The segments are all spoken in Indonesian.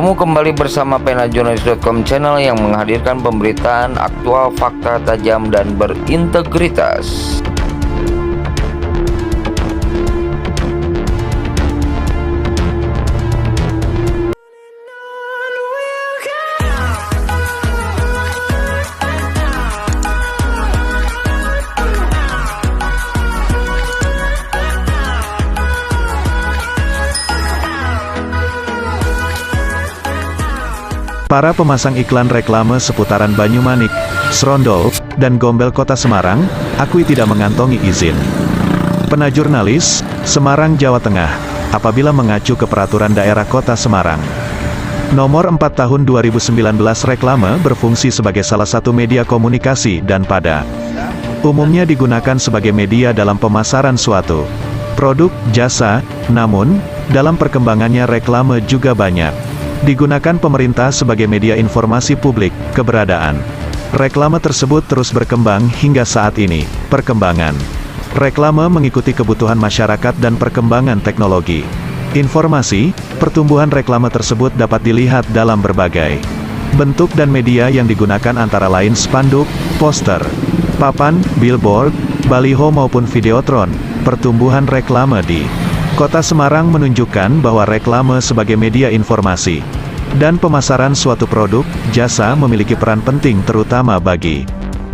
Bertemu kembali bersama penajurnalis.com, channel yang menghadirkan pemberitaan aktual, fakta tajam, dan berintegritas. Para pemasang iklan reklame seputaran Banyumanik, Srondol, dan Gombel Kota Semarang, akui tidak mengantongi izin. Penajurnalis, Semarang, Jawa Tengah, apabila mengacu ke Peraturan Daerah Kota Semarang. Nomor 4 Tahun 2019 reklame berfungsi sebagai salah satu media komunikasi dan pada umumnya digunakan sebagai media dalam pemasaran suatu produk, jasa, namun, dalam perkembangannya reklame juga banyak digunakan pemerintah sebagai media informasi publik. Keberadaan reklame tersebut terus berkembang hingga saat ini. Perkembangan reklame mengikuti kebutuhan masyarakat dan perkembangan teknologi informasi. Pertumbuhan reklame tersebut dapat dilihat dalam berbagai bentuk dan media yang digunakan, antara lain spanduk, poster, papan, billboard, baliho maupun videotron. Pertumbuhan reklame di Kota Semarang menunjukkan bahwa reklame sebagai media informasi dan pemasaran suatu produk, jasa memiliki peran penting terutama bagi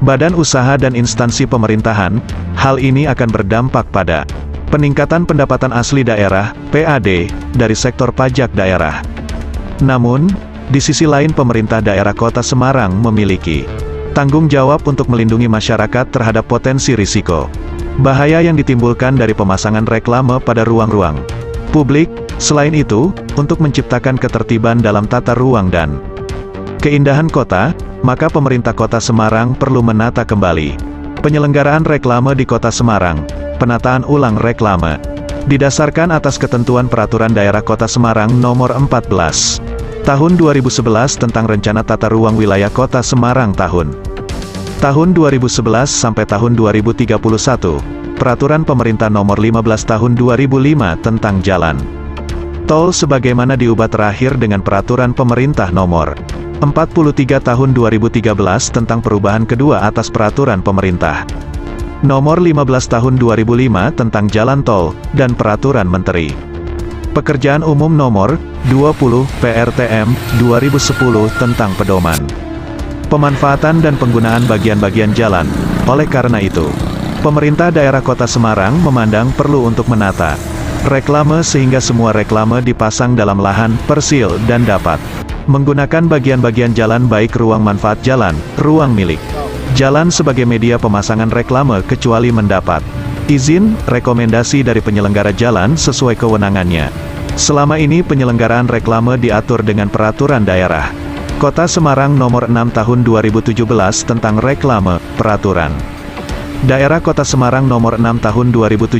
badan usaha dan instansi pemerintahan. Hal ini akan berdampak pada peningkatan pendapatan asli daerah, PAD, dari sektor pajak daerah. Namun, di sisi lain pemerintah daerah Kota Semarang memiliki tanggung jawab untuk melindungi masyarakat terhadap potensi risiko bahaya yang ditimbulkan dari pemasangan reklame pada ruang-ruang publik. Selain itu, untuk menciptakan ketertiban dalam tata ruang dan keindahan kota, maka pemerintah Kota Semarang perlu menata kembali penyelenggaraan reklame di Kota Semarang. Penataan ulang reklame didasarkan atas ketentuan Peraturan Daerah Kota Semarang Nomor 14 Tahun 2011 tentang Rencana Tata Ruang Wilayah Kota Semarang tahun 2011 sampai tahun 2031, Peraturan Pemerintah Nomor 15 Tahun 2005 tentang Jalan Tol sebagaimana diubah terakhir dengan Peraturan Pemerintah Nomor 43 Tahun 2013 tentang perubahan kedua atas Peraturan Pemerintah Nomor 15 Tahun 2005 tentang Jalan Tol, dan Peraturan Menteri Pekerjaan Umum Nomor 20 PRTM 2010 tentang pedoman pemanfaatan dan penggunaan bagian-bagian jalan. Oleh karena itu, pemerintah daerah Kota Semarang memandang perlu untuk menata reklame sehingga semua reklame dipasang dalam lahan, persil, dan dapat menggunakan bagian-bagian jalan baik ruang manfaat jalan, ruang milik jalan sebagai media pemasangan reklame kecuali mendapat izin, rekomendasi dari penyelenggara jalan sesuai kewenangannya. Selama ini penyelenggaraan reklame diatur dengan Peraturan Daerah Kota Semarang Nomor 6 Tahun 2017 tentang reklame, Peraturan Daerah Kota Semarang Nomor 6 Tahun 2017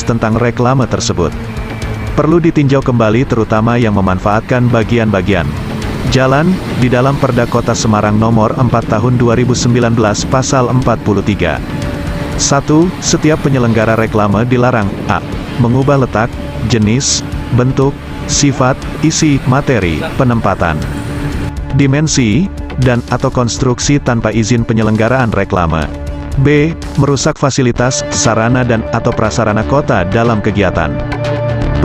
tentang reklame tersebut perlu ditinjau kembali, terutama yang memanfaatkan bagian-bagian jalan di dalam Perda Kota Semarang Nomor 4 Tahun 2019 Pasal 43. 1. Setiap penyelenggara reklame dilarang a. mengubah letak, jenis, bentuk, sifat, isi, materi, penempatan, dimensi, dan atau konstruksi tanpa izin penyelenggaraan reklame. B. Merusak fasilitas, sarana dan atau prasarana kota dalam kegiatan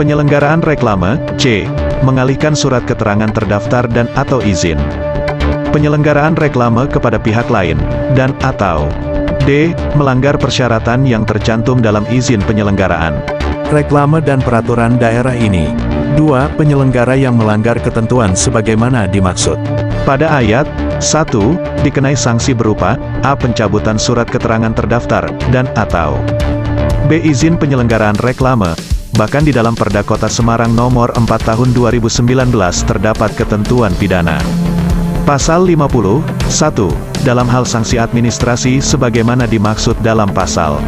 penyelenggaraan reklame. C. Mengalihkan surat keterangan terdaftar dan atau izin penyelenggaraan reklame kepada pihak lain, dan atau D. Melanggar persyaratan yang tercantum dalam izin penyelenggaraan reklame dan peraturan daerah ini. 2. Penyelenggara yang melanggar ketentuan sebagaimana dimaksud pada ayat 1, dikenai sanksi berupa a. pencabutan surat keterangan terdaftar, dan atau b. izin penyelenggaraan reklame. Bahkan di dalam Perda Kota Semarang Nomor 4 Tahun 2019 terdapat ketentuan pidana. Pasal 50, 1, dalam hal sanksi administrasi sebagaimana dimaksud dalam Pasal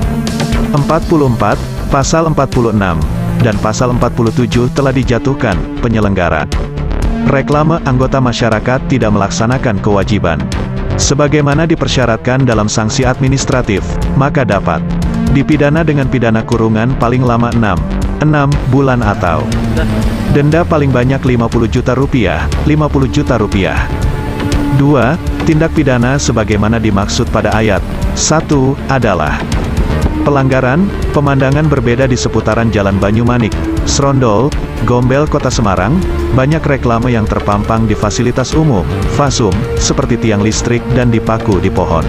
44, Pasal 46, dan Pasal 47 telah dijatuhkan. Penyelenggara reklame anggota masyarakat tidak melaksanakan kewajiban sebagaimana dipersyaratkan dalam sanksi administratif, maka dapat dipidana dengan pidana kurungan paling lama 6 6 bulan atau denda paling banyak 50 juta rupiah, 50 juta rupiah. 2. Tindak pidana sebagaimana dimaksud pada ayat 1 adalah pelanggaran, pemandangan berbeda di seputaran Jalan Banyumanik, Srondol, Gombel, Kota Semarang, banyak reklame yang terpampang di fasilitas umum, fasum, seperti tiang listrik dan dipaku di pohon.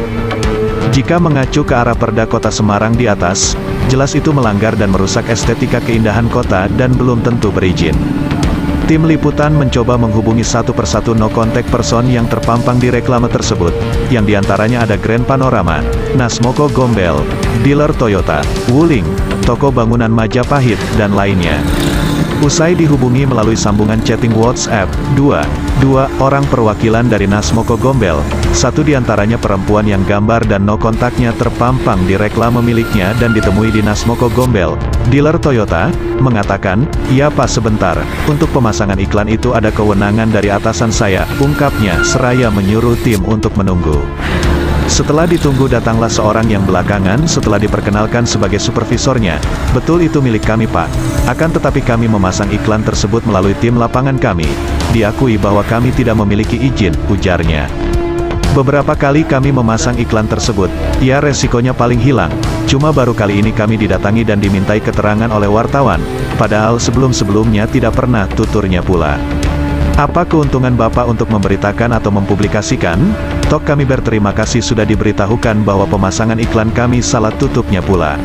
Jika mengacu ke arah perda Kota Semarang di atas, jelas itu melanggar dan merusak estetika keindahan kota dan belum tentu berizin. Tim liputan mencoba menghubungi satu persatu no contact person yang terpampang di reklame tersebut, yang diantaranya ada Grand Panorama, Nasmoko Gombel, dealer Toyota, Wuling, toko bangunan Majapahit, dan lainnya. Usai dihubungi melalui sambungan chatting WhatsApp, dua orang perwakilan dari Nasmoko Gombel, satu diantaranya perempuan yang gambar dan no kontaknya terpampang di reklame miliknya dan ditemui di Nasmoko Gombel, dealer Toyota, mengatakan, "Ya Pak sebentar, untuk pemasangan iklan itu ada kewenangan dari atasan saya," ungkapnya seraya menyuruh tim untuk menunggu. Setelah ditunggu datanglah seorang yang belakangan setelah diperkenalkan sebagai supervisornya. "Betul itu milik kami Pak. Akan tetapi kami memasang iklan tersebut melalui tim lapangan kami. Diakui bahwa kami tidak memiliki izin," ujarnya. "Beberapa kali kami memasang iklan tersebut, ya resikonya paling hilang. Cuma baru kali ini kami didatangi dan dimintai keterangan oleh wartawan, padahal sebelum-sebelumnya tidak pernah," tuturnya pula. "Apa keuntungan Bapak untuk memberitakan atau mempublikasikan? Tok kami berterima kasih sudah diberitahukan bahwa pemasangan iklan kami salah," tutupnya pula.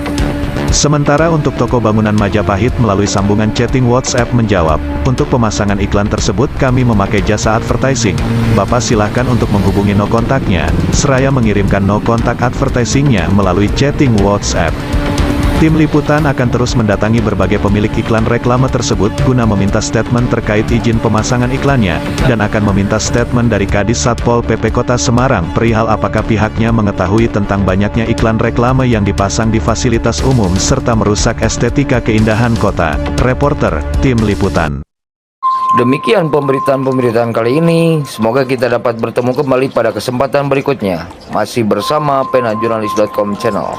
Sementara untuk toko bangunan Majapahit melalui sambungan chatting WhatsApp menjawab, "Untuk pemasangan iklan tersebut kami memakai jasa advertising. Bapak silahkan untuk menghubungi no kontaknya," seraya mengirimkan no kontak advertisingnya melalui chatting WhatsApp. Tim liputan akan terus mendatangi berbagai pemilik iklan reklame tersebut guna meminta statement terkait izin pemasangan iklannya, dan akan meminta statement dari Kadis Satpol PP Kota Semarang perihal apakah pihaknya mengetahui tentang banyaknya iklan reklame yang dipasang di fasilitas umum serta merusak estetika keindahan kota. Reporter, Tim Liputan. Demikian pemberitaan kali ini. Semoga kita dapat bertemu kembali pada kesempatan berikutnya. Masih bersama penajurnalis.com channel.